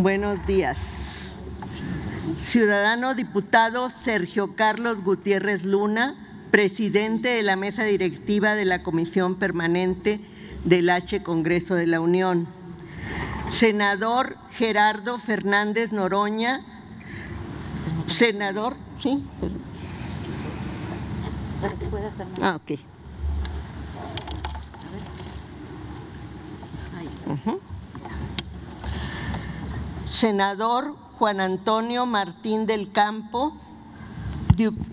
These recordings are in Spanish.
Buenos días. Ciudadano diputado Sergio Carlos Gutiérrez Luna, presidente de la mesa directiva de la Comisión Permanente del H. Congreso de la Unión. Senador Gerardo Fernández Noroña, senador, ¿sí? Ok. Senador Juan Antonio Martín del Campo,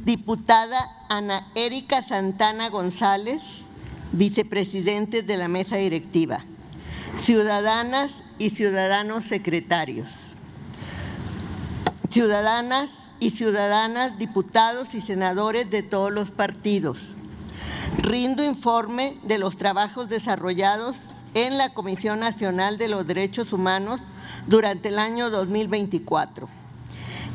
diputada Ana Erika Santana González, vicepresidentes de la mesa directiva, ciudadanas y ciudadanos secretarios, ciudadanas y ciudadanas, diputados y senadores de todos los partidos. Rindo informe de los trabajos desarrollados en la Comisión Nacional de los Derechos Humanos durante el año 2024.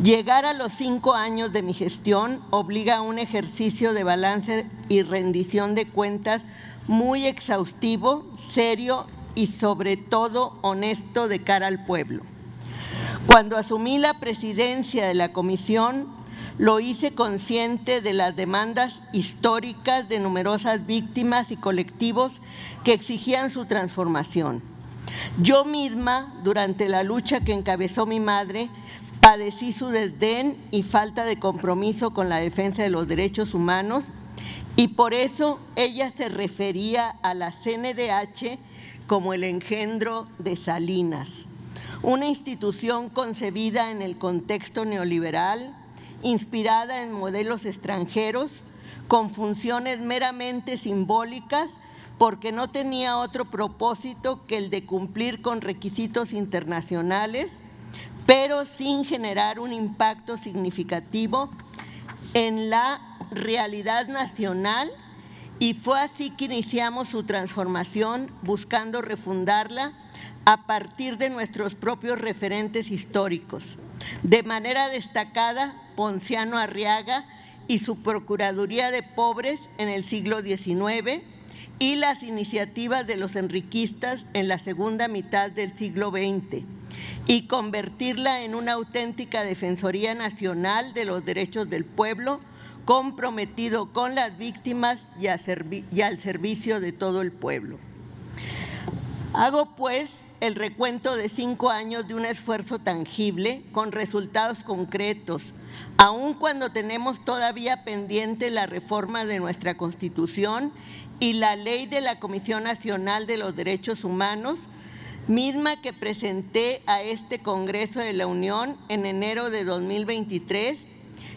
Llegar a los 5 años de mi gestión obliga a un ejercicio de balance y rendición de cuentas muy exhaustivo, serio y sobre todo honesto de cara al pueblo. Cuando asumí la presidencia de la comisión, lo hice consciente de las demandas históricas de numerosas víctimas y colectivos que exigían su transformación. Yo misma, durante la lucha que encabezó mi madre, padecí su desdén y falta de compromiso con la defensa de los derechos humanos, y por eso ella se refería a la CNDH como el engendro de Salinas, una institución concebida en el contexto neoliberal, inspirada en modelos extranjeros, con funciones meramente simbólicas, porque no tenía otro propósito que el de cumplir con requisitos internacionales, pero sin generar un impacto significativo en la realidad nacional, y fue así que iniciamos su transformación, buscando refundarla a partir de nuestros propios referentes históricos. De manera destacada, Ponciano Arriaga y su Procuraduría de Pobres en el siglo XIX, y las iniciativas de los enriquistas en la segunda mitad del siglo XX, y convertirla en una auténtica Defensoría Nacional de los Derechos del Pueblo, comprometido con las víctimas y al servicio de todo el pueblo. Hago pues el recuento de 5 años de un esfuerzo tangible con resultados concretos, aun cuando tenemos todavía pendiente la reforma de nuestra Constitución y la ley de la Comisión Nacional de los Derechos Humanos, misma que presenté a este Congreso de la Unión en enero de 2023,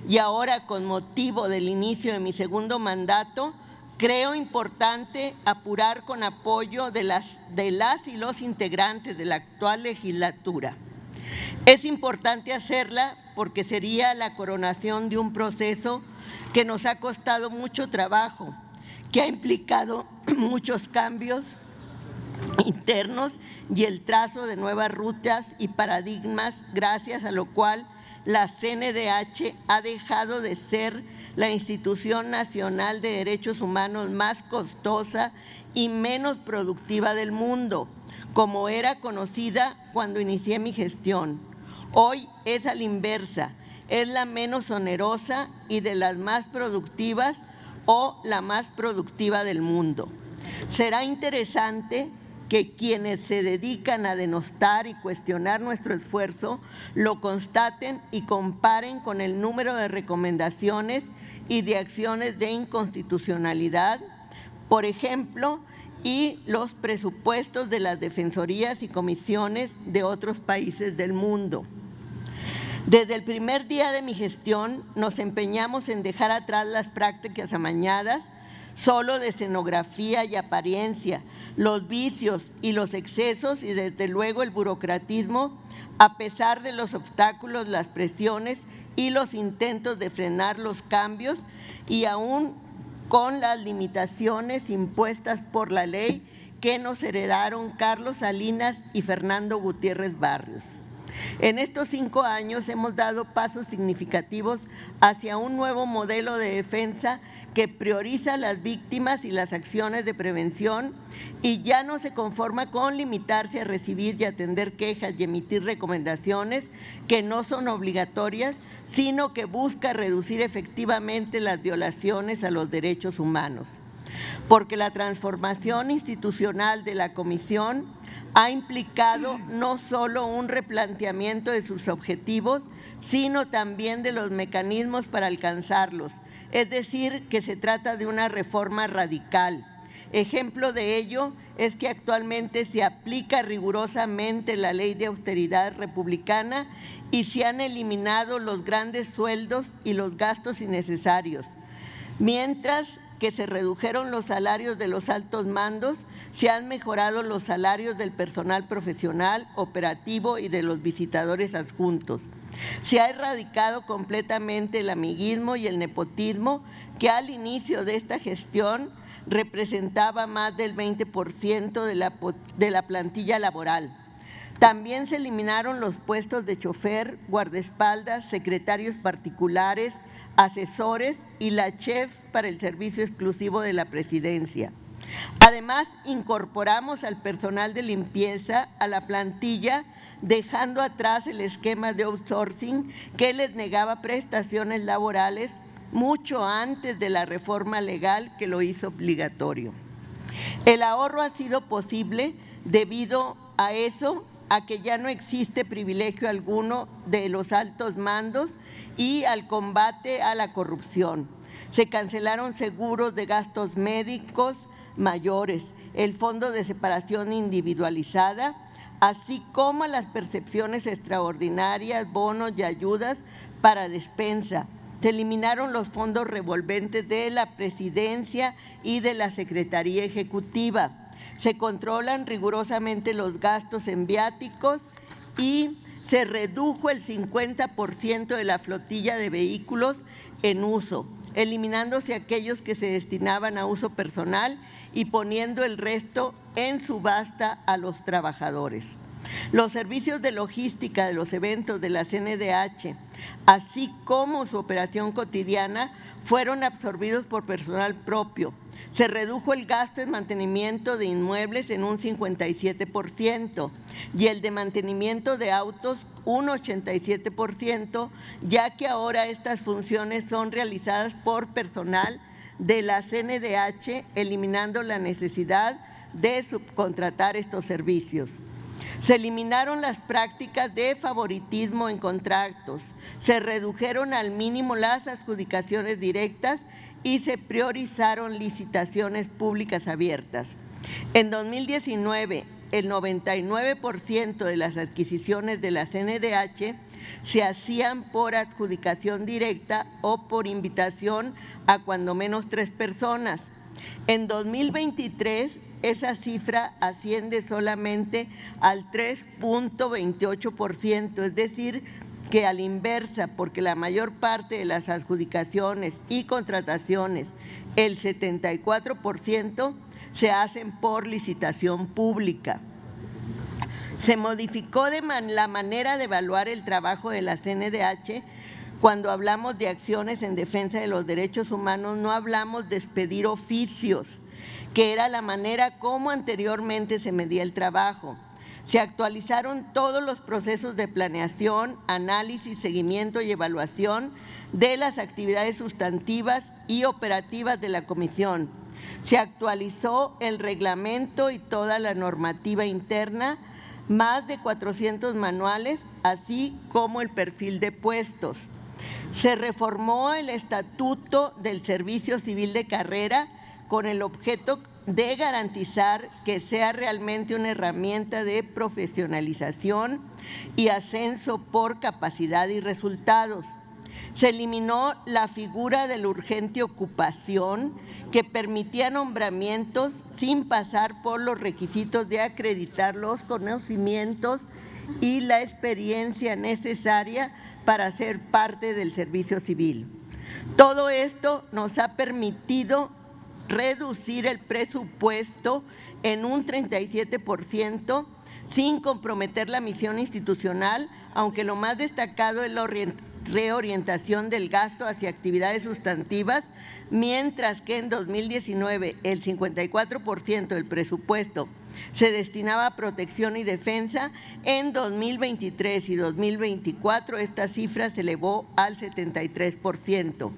y ahora con motivo del inicio de mi segundo mandato, creo importante apurar con apoyo de las y los integrantes de la actual legislatura. Es importante hacerla porque sería la coronación de un proceso que nos ha costado mucho trabajo, que ha implicado muchos cambios internos y el trazo de nuevas rutas y paradigmas, gracias a lo cual la CNDH ha dejado de ser la institución nacional de derechos humanos más costosa y menos productiva del mundo, como era conocida cuando inicié mi gestión. Hoy es a la inversa, es la menos onerosa y de las más productivas, o la más productiva del mundo. Será interesante que quienes se dedican a denostar y cuestionar nuestro esfuerzo lo constaten y comparen con el número de recomendaciones y de acciones de inconstitucionalidad, por ejemplo, y los presupuestos de las defensorías y comisiones de otros países del mundo. Desde el primer día de mi gestión nos empeñamos en dejar atrás las prácticas amañadas, solo de escenografía y apariencia, los vicios y los excesos y desde luego el burocratismo, a pesar de los obstáculos, las presiones y los intentos de frenar los cambios, y aún con las limitaciones impuestas por la ley que nos heredaron Carlos Salinas y Fernando Gutiérrez Barrios. En estos 5 años hemos dado pasos significativos hacia un nuevo modelo de defensa que prioriza a las víctimas y las acciones de prevención y ya no se conforma con limitarse a recibir y atender quejas y emitir recomendaciones que no son obligatorias, sino que busca reducir efectivamente las violaciones a los derechos humanos. Porque la transformación institucional de la Comisión ha implicado no solo un replanteamiento de sus objetivos, sino también de los mecanismos para alcanzarlos. Es decir, que se trata de una reforma radical. Ejemplo de ello es que actualmente se aplica rigurosamente la ley de austeridad republicana y se han eliminado los grandes sueldos y los gastos innecesarios. Mientras que se redujeron los salarios de los altos mandos, se han mejorado los salarios del personal profesional, operativo y de los visitadores adjuntos. Se ha erradicado completamente el amiguismo y el nepotismo que al inicio de esta gestión representaba más del 20% de la plantilla laboral. También se eliminaron los puestos de chofer, guardaespaldas, secretarios particulares, asesores y la chef para el servicio exclusivo de la presidencia. Además, incorporamos al personal de limpieza a la plantilla, dejando atrás el esquema de outsourcing que les negaba prestaciones laborales mucho antes de la reforma legal que lo hizo obligatorio. El ahorro ha sido posible debido a eso, a que ya no existe privilegio alguno de los altos mandos y al combate a la corrupción. Se cancelaron seguros de gastos médicos mayores, el fondo de separación individualizada, así como las percepciones extraordinarias, bonos y ayudas para despensa. Se eliminaron los fondos revolventes de la Presidencia y de la Secretaría Ejecutiva. Se controlan rigurosamente los gastos en viáticos y se redujo el 50% de la flotilla de vehículos en uso, eliminándose aquellos que se destinaban a uso personal y poniendo el resto en subasta a los trabajadores. Los servicios de logística de los eventos de la CNDH, así como su operación cotidiana, fueron absorbidos por personal propio. Se redujo el gasto en mantenimiento de inmuebles en un 57% y el de mantenimiento de autos un 87%, ya que ahora estas funciones son realizadas por personal de la CNDH, eliminando la necesidad de subcontratar estos servicios. Se eliminaron las prácticas de favoritismo en contratos, se redujeron al mínimo las adjudicaciones directas y se priorizaron licitaciones públicas abiertas. En 2019, el 99% de las adquisiciones de la CNDH se hacían por adjudicación directa o por invitación a cuando menos 3 personas. En 2023, esa cifra asciende solamente al 3.28%, es decir, que a la inversa, porque la mayor parte de las adjudicaciones y contrataciones, el 74%, se hacen por licitación pública. Se modificó la manera de evaluar el trabajo de la CNDH. Cuando hablamos de acciones en defensa de los derechos humanos, no hablamos de expedir oficios, que era la manera como anteriormente se medía el trabajo. Se actualizaron todos los procesos de planeación, análisis, seguimiento y evaluación de las actividades sustantivas y operativas de la comisión. Se actualizó el reglamento y toda la normativa interna, más de 400 manuales, así como el perfil de puestos. Se reformó el Estatuto del Servicio Civil de Carrera con el objeto de garantizar que sea realmente una herramienta de profesionalización y ascenso por capacidad y resultados. Se eliminó la figura de la urgente ocupación que permitía nombramientos sin pasar por los requisitos de acreditar los conocimientos y la experiencia necesaria para ser parte del servicio civil. Todo esto nos ha permitido reducir el presupuesto en un 37% sin comprometer la misión institucional, aunque lo más destacado es la reorientación del gasto hacia actividades sustantivas, mientras que en 2019 el 54% del presupuesto se destinaba a protección y defensa. En 2023 y 2024 esta cifra se elevó al 73%.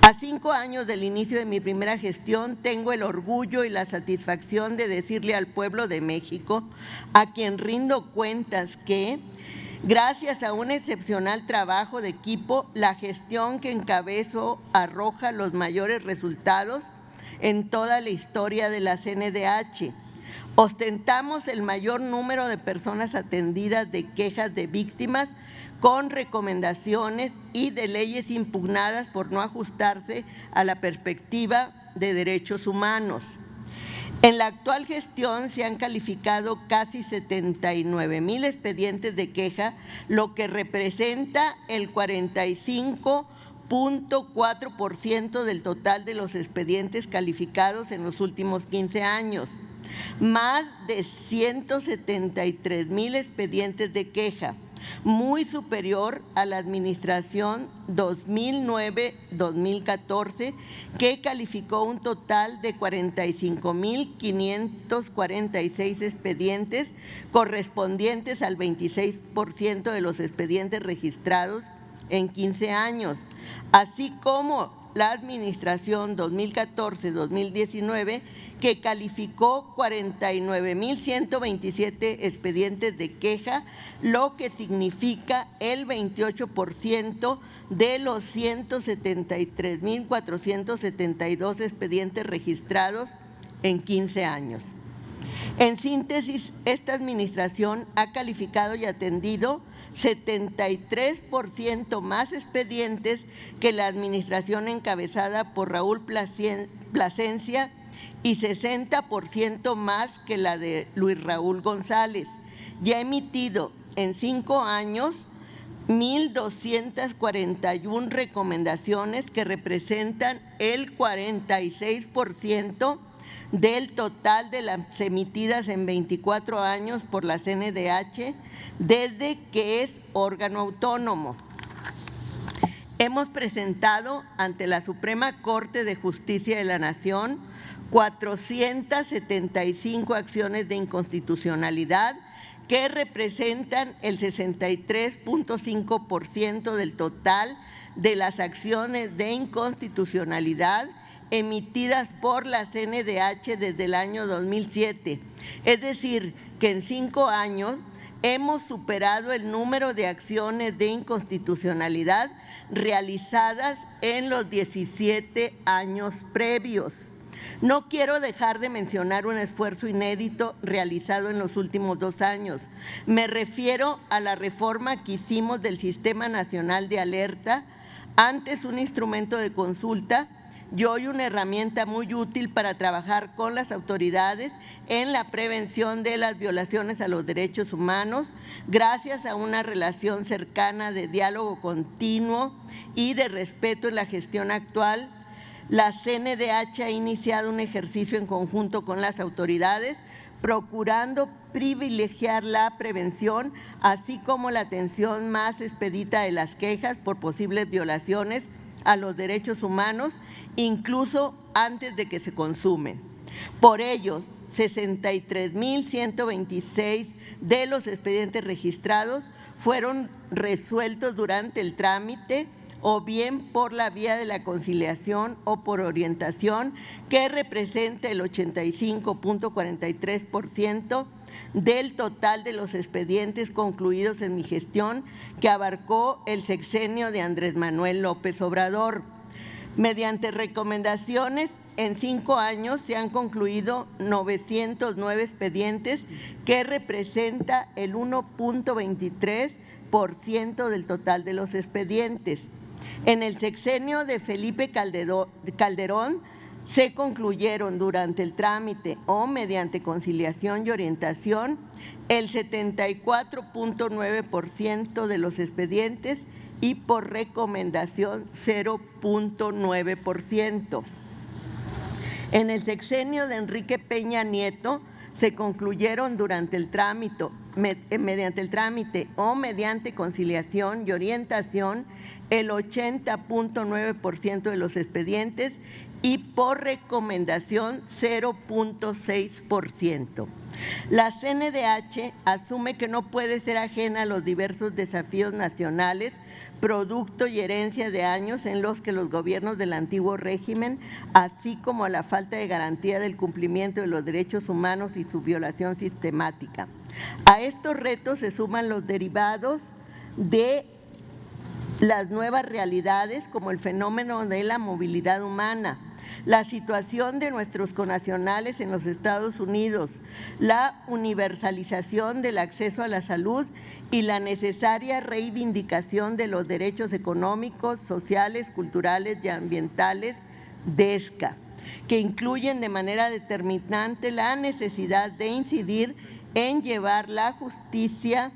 A 5 años del inicio de mi primera gestión, tengo el orgullo y la satisfacción de decirle al pueblo de México, a quien rindo cuentas, que gracias a un excepcional trabajo de equipo, la gestión que encabezo arroja los mayores resultados en toda la historia de la CNDH. Ostentamos el mayor número de personas atendidas de quejas de víctimas con recomendaciones y de leyes impugnadas por no ajustarse a la perspectiva de derechos humanos. En la actual gestión se han calificado casi 79,000 expedientes de queja, lo que representa el 45.4% del total de los expedientes calificados en los últimos 15 años. Más de 173,000 expedientes de queja, muy superior a la administración 2009-2014, que calificó un total de 45,546 expedientes, correspondientes al 26% de los expedientes registrados en 15 años, así como la administración 2014-2019, que calificó 49,127 expedientes de queja, lo que significa el 28% de los 173,472 expedientes registrados en 15 años. En síntesis, esta administración ha calificado y atendido 73% más expedientes que la administración encabezada por Raúl Plasencia y 60% más que la de Luis Raúl González. Ya ha emitido en 5 años 1,241 recomendaciones, que representan el 46% del total de las emitidas en 24 años por la CNDH, desde que es órgano autónomo. Hemos presentado ante la Suprema Corte de Justicia de la Nación 475 acciones de inconstitucionalidad, que representan el 63.5% del total de las acciones de inconstitucionalidad emitidas por la CNDH desde el año 2007. Es decir, que en 5 años hemos superado el número de acciones de inconstitucionalidad realizadas en los 17 años previos. No quiero dejar de mencionar un esfuerzo inédito realizado en los últimos 2 años. Me refiero a la reforma que hicimos del Sistema Nacional de Alerta, antes un instrumento de consulta y hoy una herramienta muy útil para trabajar con las autoridades en la prevención de las violaciones a los derechos humanos, gracias a una relación cercana de diálogo continuo y de respeto en la gestión actual. La CNDH ha iniciado un ejercicio en conjunto con las autoridades, procurando privilegiar la prevención, así como la atención más expedita de las quejas por posibles violaciones a los derechos humanos, incluso antes de que se consumen. Por ello, 63,126 de los expedientes registrados fueron resueltos durante el trámite, o bien por la vía de la conciliación o por orientación, que representa el 85.43% del total de los expedientes concluidos en mi gestión, que abarcó el sexenio de Andrés Manuel López Obrador. Mediante recomendaciones, en 5 años se han concluido 909 expedientes, que representa el 1.23% del total de los expedientes. En el sexenio de Felipe Calderón se concluyeron durante el trámite o mediante conciliación y orientación el 74.9% de los expedientes y por recomendación 0.9%. En el sexenio de Enrique Peña Nieto se concluyeron durante el trámite, mediante el trámite o mediante conciliación y orientación el 80.9% de los expedientes y por recomendación 0.6%. La CNDH asume que no puede ser ajena a los diversos desafíos nacionales, producto y herencia de años en los que los gobiernos del antiguo régimen, así como a la falta de garantía del cumplimiento de los derechos humanos y su violación sistemática. A estos retos se suman los derivados de las nuevas realidades como el fenómeno de la movilidad humana, la situación de nuestros connacionales en los Estados Unidos, la universalización del acceso a la salud y la necesaria reivindicación de los derechos económicos, sociales, culturales y ambientales DESCA, que incluyen de manera determinante la necesidad de incidir en llevar la justicia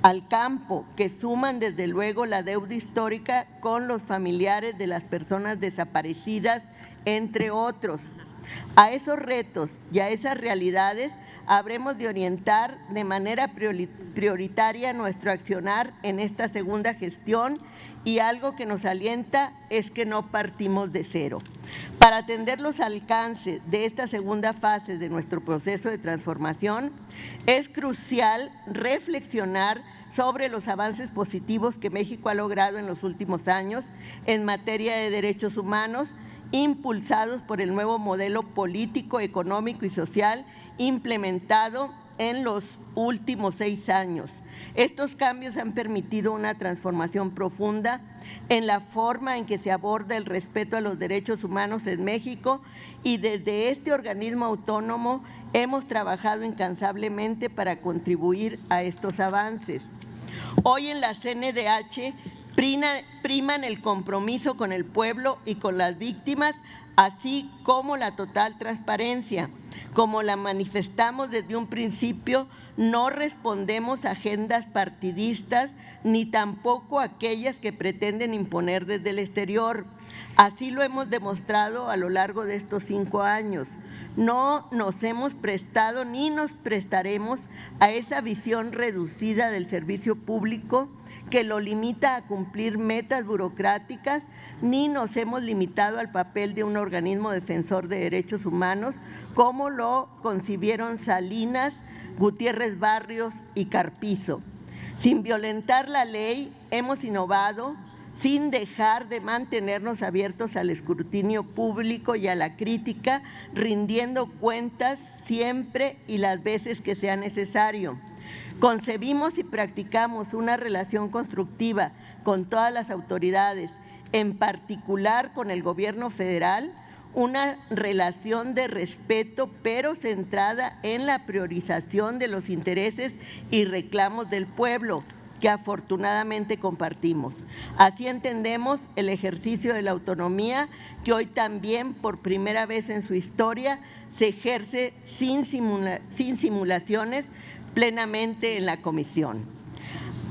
al campo, que suman desde luego la deuda histórica con los familiares de las personas desaparecidas, entre otros. A esos retos y a esas realidades habremos de orientar de manera prioritaria nuestro accionar en esta segunda gestión, y algo que nos alienta es que no partimos de cero. Para atender los alcances de esta segunda fase de nuestro proceso de transformación, es crucial reflexionar sobre los avances positivos que México ha logrado en los últimos años en materia de derechos humanos, impulsados por el nuevo modelo político, económico y social implementado en los últimos 6 años. Estos cambios han permitido una transformación profunda en la forma en que se aborda el respeto a los derechos humanos en México, y desde este organismo autónomo hemos trabajado incansablemente para contribuir a estos avances. Hoy en la CNDH priman el compromiso con el pueblo y con las víctimas, así como la total transparencia. Como la manifestamos desde un principio, no respondemos a agendas partidistas ni tampoco a aquellas que pretenden imponer desde el exterior. Así lo hemos demostrado a lo largo de estos 5 años. No nos hemos prestado ni nos prestaremos a esa visión reducida del servicio público que lo limita a cumplir metas burocráticas, ni nos hemos limitado al papel de un organismo defensor de derechos humanos como lo concibieron Salinas, Gutiérrez Barrios y Carpizo. Sin violentar la ley, hemos innovado sin dejar de mantenernos abiertos al escrutinio público y a la crítica, rindiendo cuentas siempre y las veces que sea necesario. Concebimos y practicamos una relación constructiva con todas las autoridades, en particular con el gobierno federal, una relación de respeto pero centrada en la priorización de los intereses y reclamos del pueblo, que afortunadamente compartimos. Así entendemos el ejercicio de la autonomía, que hoy también por primera vez en su historia se ejerce sin simulaciones, plenamente en la comisión.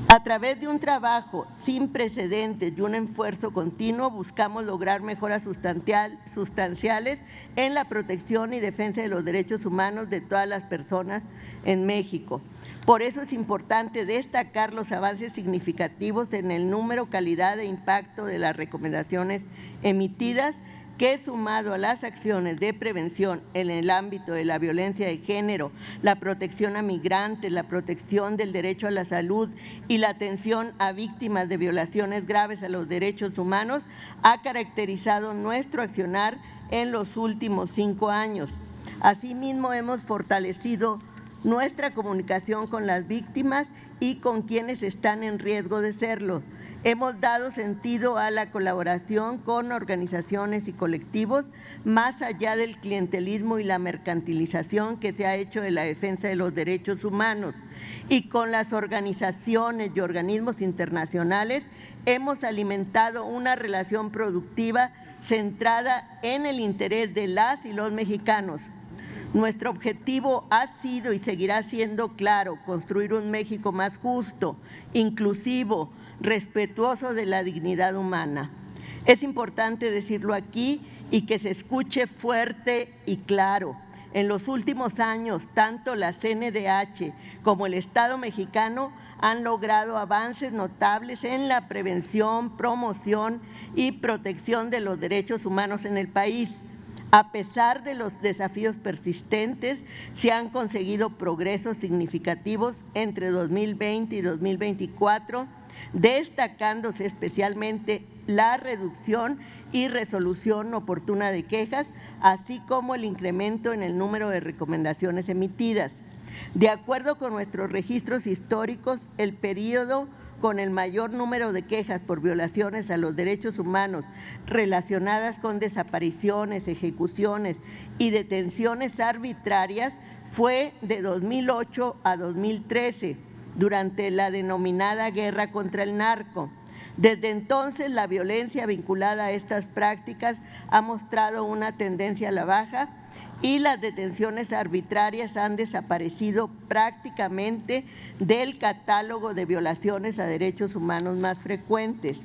A través de un trabajo sin precedentes y un esfuerzo continuo, buscamos lograr mejoras sustanciales en la protección y defensa de los derechos humanos de todas las personas en México. Por eso es importante destacar los avances significativos en el número, calidad e impacto de las recomendaciones emitidas, que sumado a las acciones de prevención en el ámbito de la violencia de género, la protección a migrantes, la protección del derecho a la salud y la atención a víctimas de violaciones graves a los derechos humanos, ha caracterizado nuestro accionar en los últimos 5 años. Asimismo, hemos fortalecido nuestra comunicación con las víctimas y con quienes están en riesgo de serlo. Hemos dado sentido a la colaboración con organizaciones y colectivos, más allá del clientelismo y la mercantilización que se ha hecho de la defensa de los derechos humanos. Y con las organizaciones y organismos internacionales hemos alimentado una relación productiva centrada en el interés de las y los mexicanos. Nuestro objetivo ha sido y seguirá siendo claro: construir un México más justo, inclusivo, respetuoso de la dignidad humana. Es importante decirlo aquí y que se escuche fuerte y claro. en los últimos años, tanto la CNDH como el Estado mexicano han logrado avances notables en la prevención, promoción y protección de los derechos humanos en el país. A pesar de los desafíos persistentes, se han conseguido progresos significativos entre 2020 y 2024, destacándose especialmente la reducción y resolución oportuna de quejas, así como el incremento en el número de recomendaciones emitidas. De acuerdo con nuestros registros históricos, el periodo con el mayor número de quejas por violaciones a los derechos humanos relacionadas con desapariciones, ejecuciones y detenciones arbitrarias fue de 2008 a 2013, durante la denominada guerra contra el narco. Desde entonces, la violencia vinculada a estas prácticas ha mostrado una tendencia a la baja y las detenciones arbitrarias han desaparecido prácticamente del catálogo de violaciones a derechos humanos más frecuentes.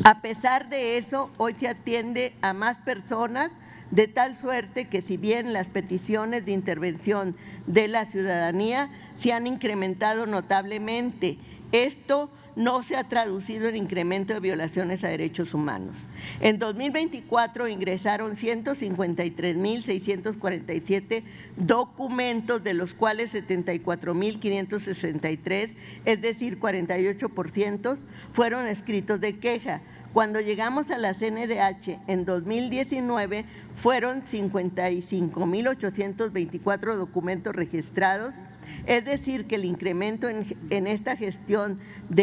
A pesar de eso, hoy se atiende a más personas, de tal suerte que si bien las peticiones de intervención de la ciudadanía se han incrementado notablemente, esto no se ha traducido en incremento de violaciones a derechos humanos. En 2024 ingresaron 153.647 documentos, de los cuales 74.563, es decir, 48%, fueron escritos de queja. Cuando llegamos a la CNDH en 2019 fueron 55.824 documentos registrados, es decir, que el incremento en esta gestión es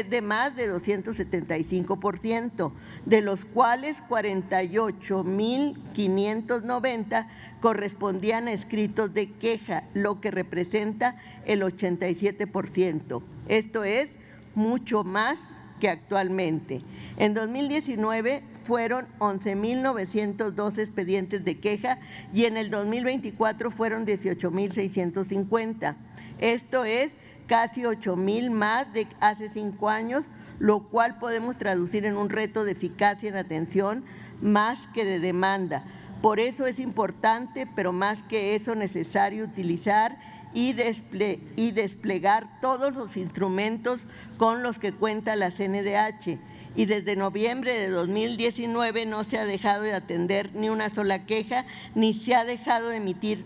de más de 275%, de los cuales 48.590 correspondían a escritos de queja, lo que representa el 87%. Esto es mucho más que actualmente. En 2019 fueron 11.902 expedientes de queja y en el 2024 fueron 18.650. Esto es casi 8.000 más de hace 5 años, lo cual podemos traducir en un reto de eficacia en atención más que de demanda. Por eso es importante, pero más que eso necesario, utilizar y desplegar todos los instrumentos con los que cuenta la CNDH. Y desde noviembre de 2019 no se ha dejado de atender ni una sola queja, ni se ha dejado de emitir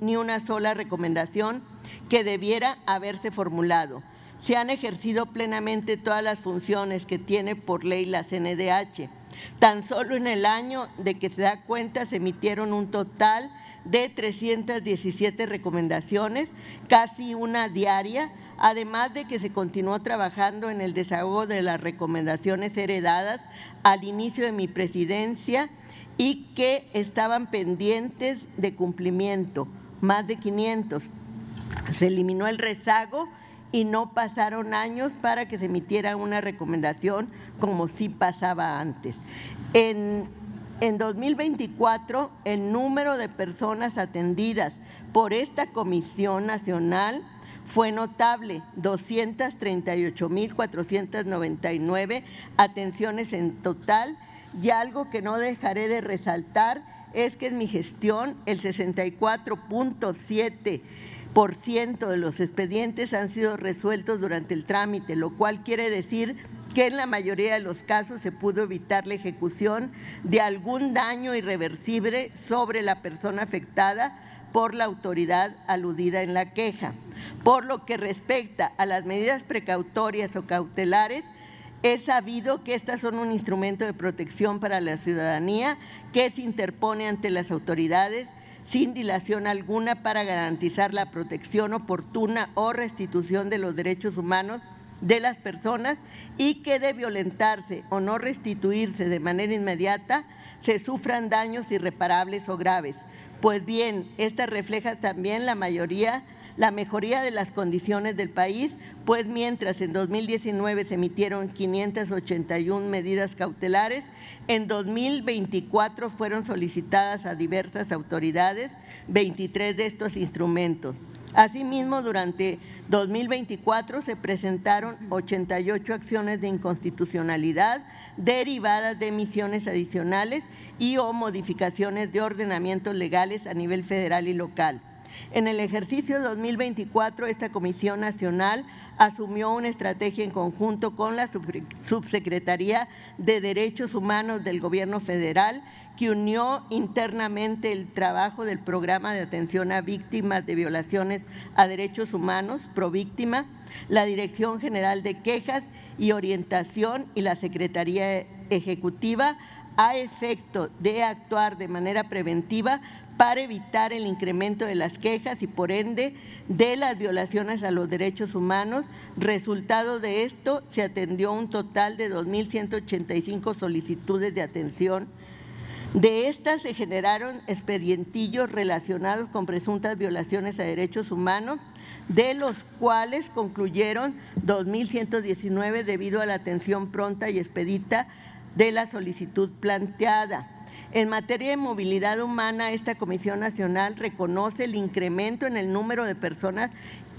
ni una sola recomendación que debiera haberse formulado. Se han ejercido plenamente todas las funciones que tiene por ley la CNDH. Tan solo en el año de que se da cuenta se emitieron un total de 317 recomendaciones, casi una diaria, además de que se continuó trabajando en el desahogo de las recomendaciones heredadas al inicio de mi presidencia y que estaban pendientes de cumplimiento, más de 500. Se eliminó el rezago y no pasaron años para que se emitiera una recomendación como sí pasaba antes. En 2024, el número de personas atendidas por esta Comisión Nacional fue notable, 238.499 atenciones en total, y algo que no dejaré de resaltar es que en mi gestión el 64.7% de los expedientes han sido resueltos durante el trámite, lo cual quiere decir que en la mayoría de los casos se pudo evitar la ejecución de algún daño irreversible sobre la persona afectada por la autoridad aludida en la queja. Por lo que respecta a las medidas precautorias o cautelares, es sabido que estas son un instrumento de protección para la ciudadanía que se interpone ante las autoridades sin dilación alguna para garantizar la protección oportuna o restitución de los derechos humanos de las personas, y que de violentarse o no restituirse de manera inmediata se sufran daños irreparables o graves. Pues bien, esta refleja también la mejoría de las condiciones del país, pues mientras en 2019 se emitieron 581 medidas cautelares, en 2024 fueron solicitadas a diversas autoridades 23 de estos instrumentos. Asimismo, durante 2024 se presentaron 88 acciones de inconstitucionalidad derivadas de emisiones adicionales y o modificaciones de ordenamientos legales a nivel federal y local. En el ejercicio 2024, esta Comisión Nacional asumió una estrategia en conjunto con la Subsecretaría de Derechos Humanos del Gobierno Federal, que unió internamente el trabajo del Programa de Atención a Víctimas de Violaciones a Derechos Humanos, Províctima, la Dirección General de Quejas y Orientación y la Secretaría Ejecutiva, a efecto de actuar de manera preventiva para evitar el incremento de las quejas y, por ende, de las violaciones a los derechos humanos. Resultado de esto, se atendió un total de 2.185 solicitudes de atención. De estas se generaron expedientillos relacionados con presuntas violaciones a derechos humanos, de los cuales concluyeron 2.119 debido a la atención pronta y expedita de la solicitud planteada. En materia de movilidad humana, esta Comisión Nacional reconoce el incremento en el número de personas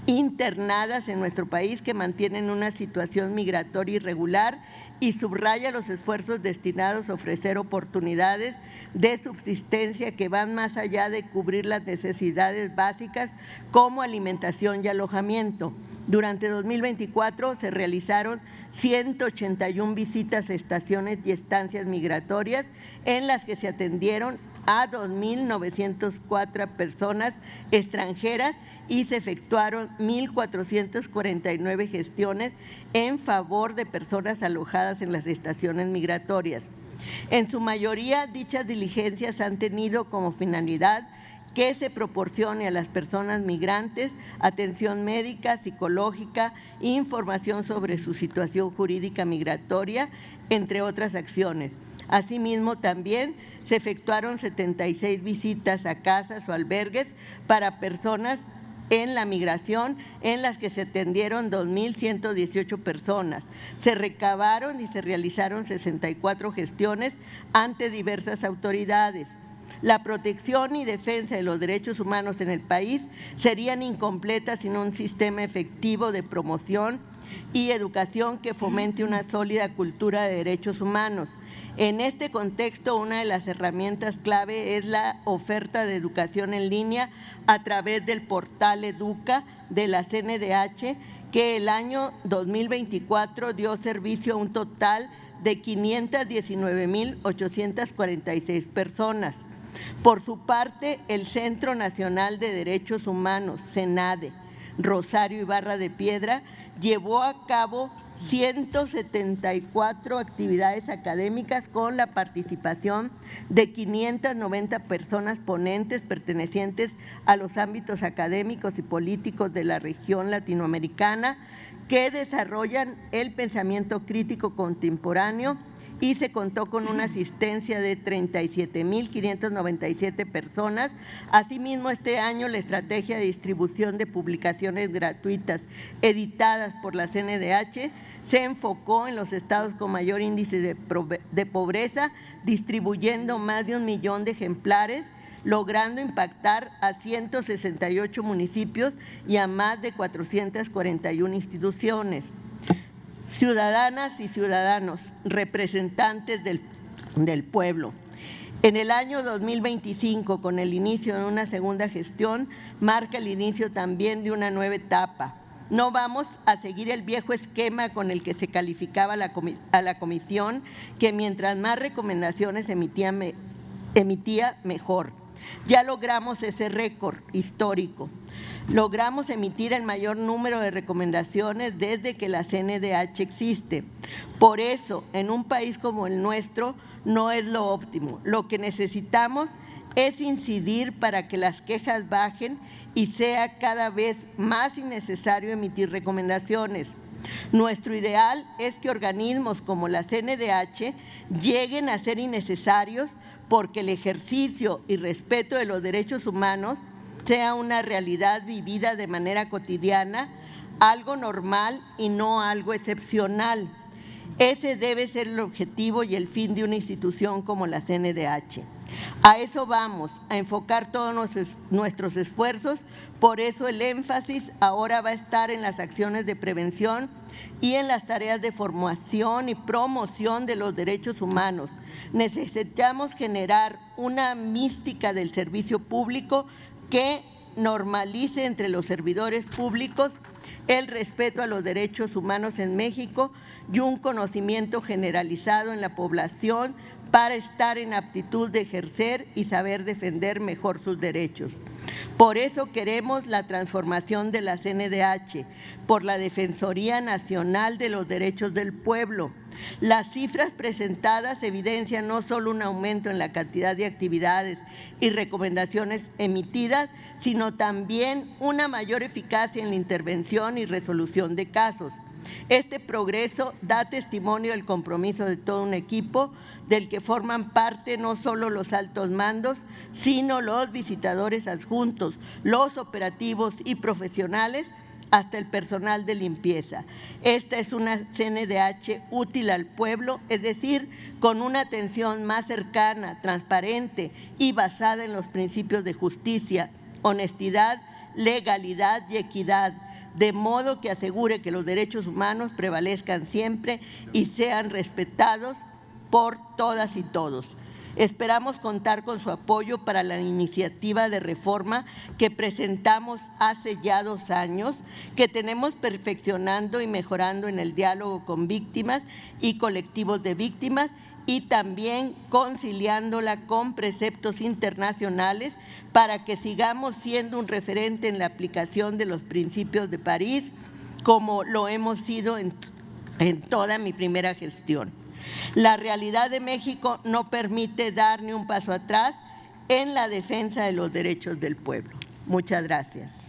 internadas en nuestro país que mantienen una situación migratoria irregular y subraya los esfuerzos destinados a ofrecer oportunidades de subsistencia que van más allá de cubrir las necesidades básicas como alimentación y alojamiento. Durante 2024 se realizaron 181 visitas a estaciones y estancias migratorias en las que se atendieron a 2.904 personas extranjeras y se efectuaron 1.449 gestiones en favor de personas alojadas en las estaciones migratorias. En su mayoría, dichas diligencias han tenido como finalidad que se proporcione a las personas migrantes atención médica, psicológica, información sobre su situación jurídica migratoria, entre otras acciones. Asimismo, también se efectuaron 76 visitas a casas o albergues para personas en la migración, en las que se atendieron 2.118 personas. Se recabaron y se realizaron 64 gestiones ante diversas autoridades. La protección y defensa de los derechos humanos en el país serían incompletas sin un sistema efectivo de promoción y educación que fomente una sólida cultura de derechos humanos. En este contexto, una de las herramientas clave es la oferta de educación en línea a través del portal Educa de la CNDH, que el año 2024 dio servicio a un total de 519.846 personas. Por su parte, el Centro Nacional de Derechos Humanos, CENADE, Rosario Ibarra de Piedra, llevó a cabo 174 actividades académicas con la participación de 590 personas ponentes pertenecientes a los ámbitos académicos y políticos de la región latinoamericana que desarrollan el pensamiento crítico contemporáneo, y se contó con una asistencia de 37.597 personas. Asimismo, este año la estrategia de distribución de publicaciones gratuitas editadas por la CNDH se enfocó en los estados con mayor índice de pobreza, distribuyendo más de 1 millón de ejemplares, logrando impactar a 168 municipios y a más de 441 instituciones. Ciudadanas y ciudadanos, representantes del pueblo. En el año 2025, con el inicio de una segunda gestión, marca el inicio también de una nueva etapa. No vamos a seguir el viejo esquema con el que se calificaba a la comisión, que mientras más recomendaciones emitía, mejor. Ya logramos ese récord histórico. Logramos emitir el mayor número de recomendaciones desde que la CNDH existe. Por eso, en un país como el nuestro, no es lo óptimo. Lo que necesitamos es incidir para que las quejas bajen y sea cada vez más innecesario emitir recomendaciones. Nuestro ideal es que organismos como la CNDH lleguen a ser innecesarios, porque el ejercicio y respeto de los derechos humanos sea una realidad vivida de manera cotidiana, algo normal y no algo excepcional. Ese debe ser el objetivo y el fin de una institución como la CNDH. A eso vamos, a enfocar todos nuestros esfuerzos, por eso el énfasis ahora va a estar en las acciones de prevención y en las tareas de formación y promoción de los derechos humanos. Necesitamos generar una mística del servicio público que normalice entre los servidores públicos el respeto a los derechos humanos en México y un conocimiento generalizado en la población para estar en aptitud de ejercer y saber defender mejor sus derechos. Por eso queremos la transformación de la CNDH por la Defensoría Nacional de los Derechos del Pueblo. Las cifras presentadas evidencian no solo un aumento en la cantidad de actividades y recomendaciones emitidas, sino también una mayor eficacia en la intervención y resolución de casos. Este progreso da testimonio del compromiso de todo un equipo del que forman parte no solo los altos mandos, sino los visitadores adjuntos, los operativos y profesionales, hasta el personal de limpieza. Esta es una CNDH útil al pueblo, es decir, con una atención más cercana, transparente y basada en los principios de justicia, honestidad, legalidad y equidad, de modo que asegure que los derechos humanos prevalezcan siempre y sean respetados por todas y todos. Esperamos contar con su apoyo para la iniciativa de reforma que presentamos hace ya 2 años, que tenemos perfeccionando y mejorando en el diálogo con víctimas y colectivos de víctimas, y también conciliándola con preceptos internacionales para que sigamos siendo un referente en la aplicación de los principios de París, como lo hemos sido en toda mi primera gestión. La realidad de México no permite dar ni un paso atrás en la defensa de los derechos del pueblo. Muchas gracias.